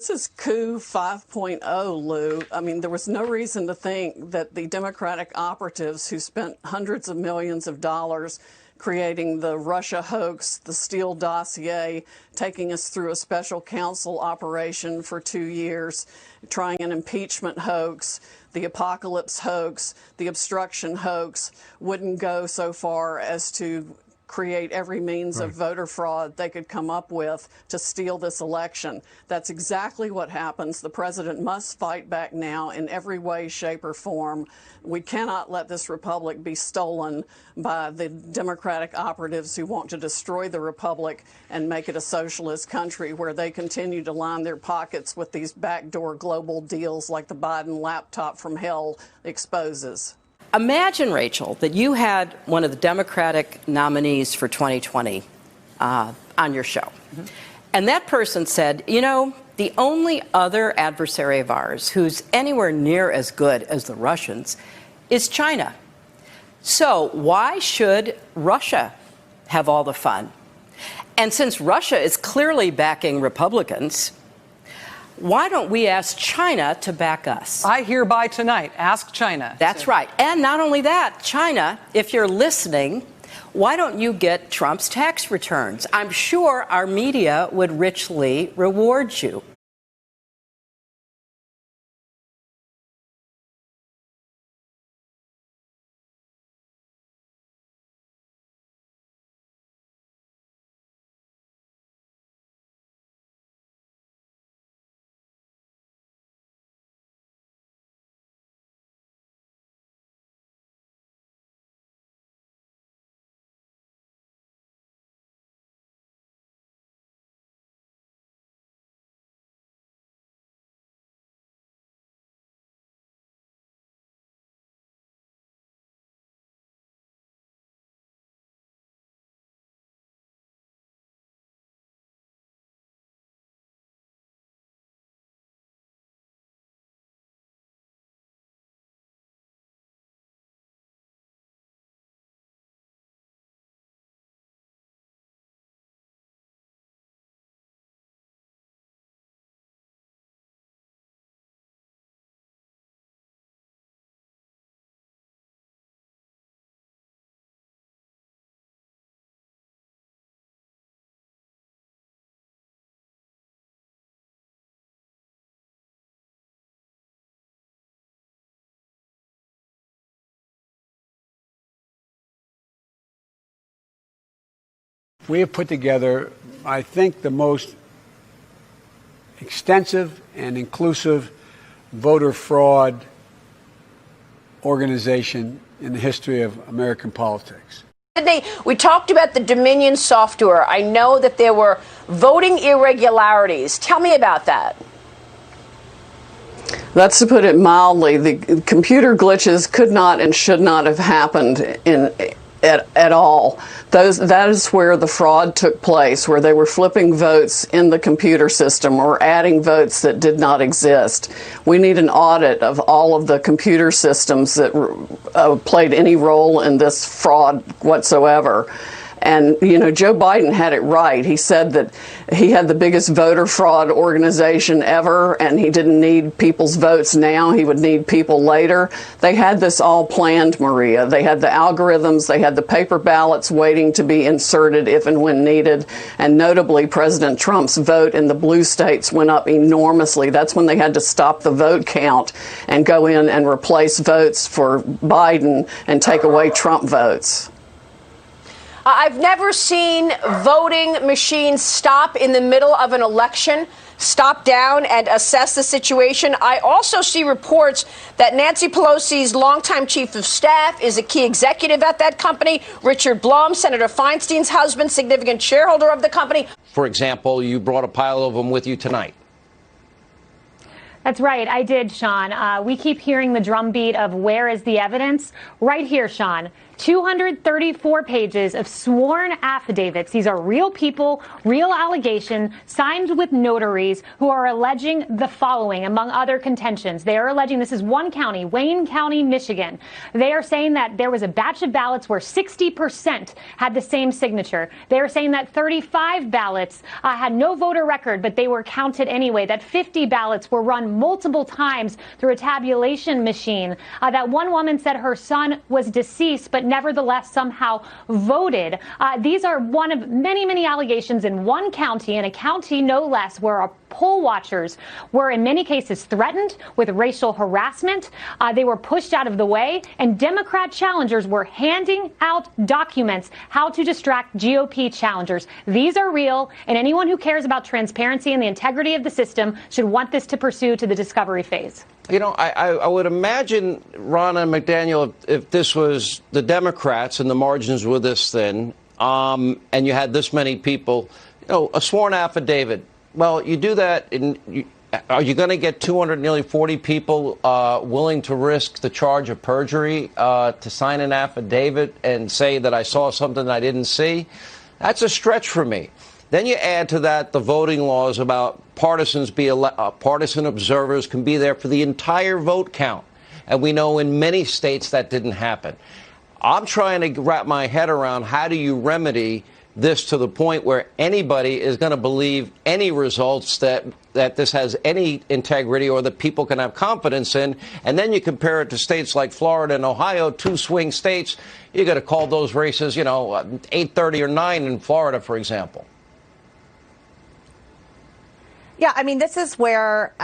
This is Coup 5.0, Lou. I mean, there was no reason to think that the Democratic operatives who spent hundreds of millions of dollars creating the Russia hoax, the Steele dossier, taking us through a special counsel operation for 2 years, trying an impeachment hoax, the apocalypse hoax, the obstruction hoax, wouldn't go so far as to create every means of voter fraud they could come up with to steal this election. That's exactly what happens. The president must fight back now in every way, shape, or form. We cannot let this republic be stolen by the Democratic operatives who want to destroy the republic and make it a socialist country where they continue to line their pockets with these backdoor global deals like the Biden laptop from hell exposes. Imagine, Rachel, that you had one of the Democratic nominees for 2020 on your show. Mm-hmm. And that person said, you know, the only other adversary of ours who's anywhere near as good as the Russians is China. So why should Russia have all the fun? And since Russia is clearly backing Republicans, why don't we ask China to back us? I hereby tonight ask China. That's right. And not only that, China, if you're listening, why don't you get Trump's tax returns? I'm sure our media would richly reward you. We have put together, I think, the most extensive and inclusive voter fraud organization in the history of American politics. We talked about the Dominion software. I know that there were voting irregularities. Tell me about that. That's to put it mildly. The computer glitches could not and should not have happened at all. That is where the fraud took place, where they were flipping votes in the computer system or adding votes that did not exist. We need an audit of all of the computer systems that played any role in this fraud whatsoever. And, you know, Joe Biden had it right. He said that he had the biggest voter fraud organization ever, and he didn't need people's votes now. He would need people later. They had this all planned, Maria. They had the algorithms. They had the paper ballots waiting to be inserted if and when needed. And notably, President Trump's vote in the blue states went up enormously. That's when they had to stop the vote count and go in and replace votes for Biden and take away Trump votes. I've never seen voting machines stop in the middle of an election, stop down and assess the situation. I also see reports that Nancy Pelosi's longtime chief of staff is a key executive at that company. Richard Blum, Senator Feinstein's husband, significant shareholder of the company. For example, you brought a pile of them with you tonight. That's right. I did, Sean. We keep hearing the drumbeat of where is the evidence? Right here, Sean. 234 pages of sworn affidavits. These are real people, real allegation, signed with notaries who are alleging the following, among other contentions. They are alleging, this is one county, Wayne County, Michigan. They are saying that there was a batch of ballots where 60% had the same signature. They are saying that 35 ballots had no voter record, but they were counted anyway, that 50 ballots were run multiple times through a tabulation machine, that one woman said her son was deceased, but nevertheless somehow voted. These are one of many, many allegations in one county, in a county no less, where our poll watchers were in many cases threatened with racial harassment. They were pushed out of the way, and Democrat challengers were handing out documents how to distract GOP challengers. These are real, and anyone who cares about transparency and the integrity of the system should want this to pursue to the discovery phase. You know, I would imagine, Ronna McDaniel, if this was the Democrats and the margins were this thin, and you had this many people, you know, a sworn affidavit. Well, you do that, are you going to get 240 people willing to risk the charge of perjury to sign an affidavit and say that I saw something I didn't see? That's a stretch for me. Then you add to that the voting laws about partisan observers can be there for the entire vote count. And we know in many states that didn't happen. I'm trying to wrap my head around how do you remedy this to the point where anybody is going to believe any results that this has any integrity or that people can have confidence in. And then you compare it to states like Florida and Ohio, two swing states. You got to call those races, you know, 8:30 or 9 in Florida, for example. Yeah, I mean, this is where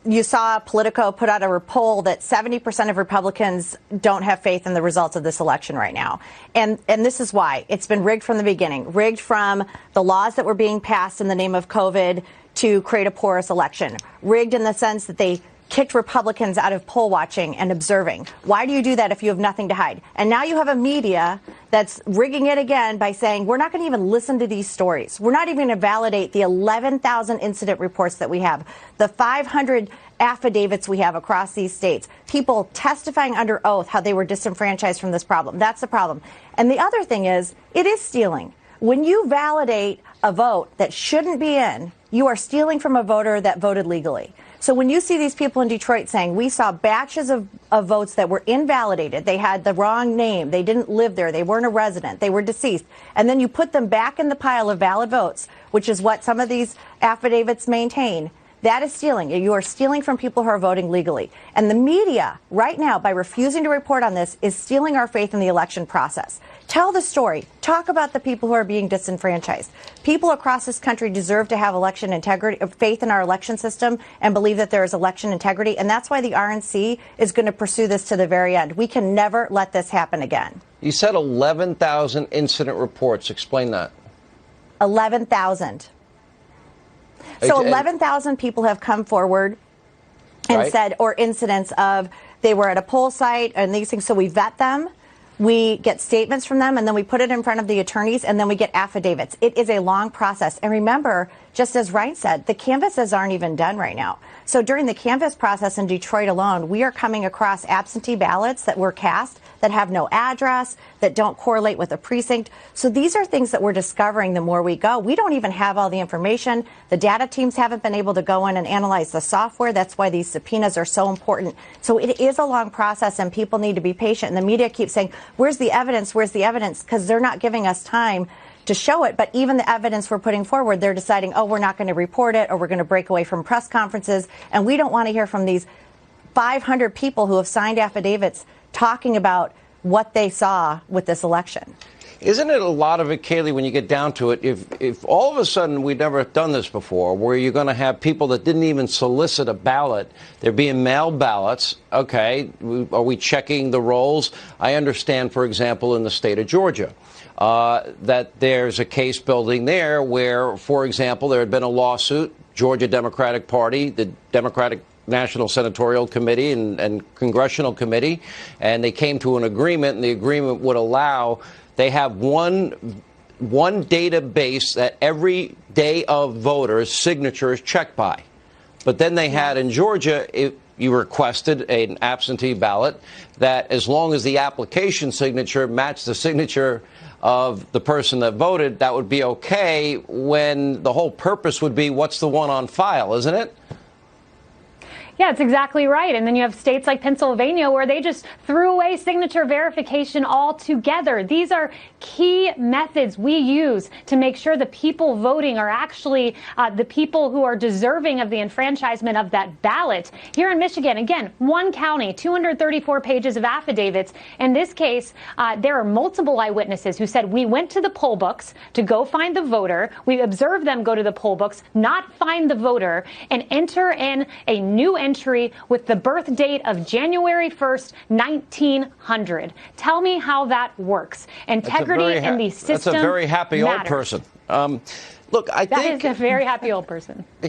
you saw Politico put out a poll that 70% of Republicans don't have faith in the results of this election right now. And this is why. It's been rigged from the beginning, rigged from the laws that were being passed in the name of COVID to create a porous election, rigged in the sense that they kicked Republicans out of poll watching and observing. Why do you do that if you have nothing to hide? And now you have a media that's rigging it again by saying, we're not going to even listen to these stories. We're not even going to validate the 11,000 incident reports that we have, the 500 affidavits we have across these states, people testifying under oath how they were disenfranchised from this problem. That's the problem. And the other thing is, it is stealing. When you validate a vote that shouldn't be in, you are stealing from a voter that voted legally. So when you see these people in Detroit saying, we saw batches of votes that were invalidated, they had the wrong name, they didn't live there, they weren't a resident, they were deceased, and then you put them back in the pile of valid votes, which is what some of these affidavits maintain, that is stealing. You are stealing from people who are voting legally. And the media, right now, by refusing to report on this, is stealing our faith in the election process. Tell the story. Talk about the people who are being disenfranchised. People across this country deserve to have election integrity, faith in our election system, and believe that there is election integrity. And that's why the RNC is going to pursue this to the very end. We can never let this happen again. You said 11,000 incident reports. Explain that. 11,000. So 11,000 people have come forward and said, or incidents of they were at a poll site and these things. So we vet them. We get statements from them, and then we put it in front of the attorneys, and then we get affidavits. It is a long process. And remember, just as Ryan said, the canvasses aren't even done right now. So during the canvass process in Detroit alone, we are coming across absentee ballots that were cast that have no address, that don't correlate with a precinct. So these are things that we're discovering the more we go. We don't even have all the information. The data teams haven't been able to go in and analyze the software. That's why these subpoenas are so important. So it is a long process, and people need to be patient. And the media keeps saying, where's the evidence? Where's the evidence? Because they're not giving us time to show it. But even the evidence we're putting forward, they're deciding, oh, we're not going to report it, or we're going to break away from press conferences. And we don't want to hear from these 500 people who have signed affidavits talking about what they saw with this election. Isn't it a lot of it, Kayleigh, when you get down to it, if all of a sudden we've never done this before, where you're going to have people that didn't even solicit a ballot, they're being mailed ballots, okay, are we checking the rolls? I understand, for example, in the state of Georgia, that there's a case building there where, for example, there had been a lawsuit, Georgia Democratic Party, the Democratic National Senatorial Committee and Congressional Committee, and they came to an agreement, and the agreement would allow, they have one database that every day of voters' signatures checked by. But then they had in Georgia, you requested an absentee ballot, that as long as the application signature matched the signature of the person that voted, that would be okay, when the whole purpose would be what's the one on file, isn't it? Yeah, it's exactly right. And then you have states like Pennsylvania where they just threw away signature verification altogether. These are key methods we use to make sure the people voting are actually the people who are deserving of the enfranchisement of that ballot. Here in Michigan, again, one county, 234 pages of affidavits. In this case, there are multiple eyewitnesses who said we went to the poll books to go find the voter. We observed them go to the poll books, not find the voter, and enter in a new entry with the birth date of January 1st, 1900. Tell me how that works. Integrity in the system. That's a very happy old matters. person. Look, I think that is a very happy old person.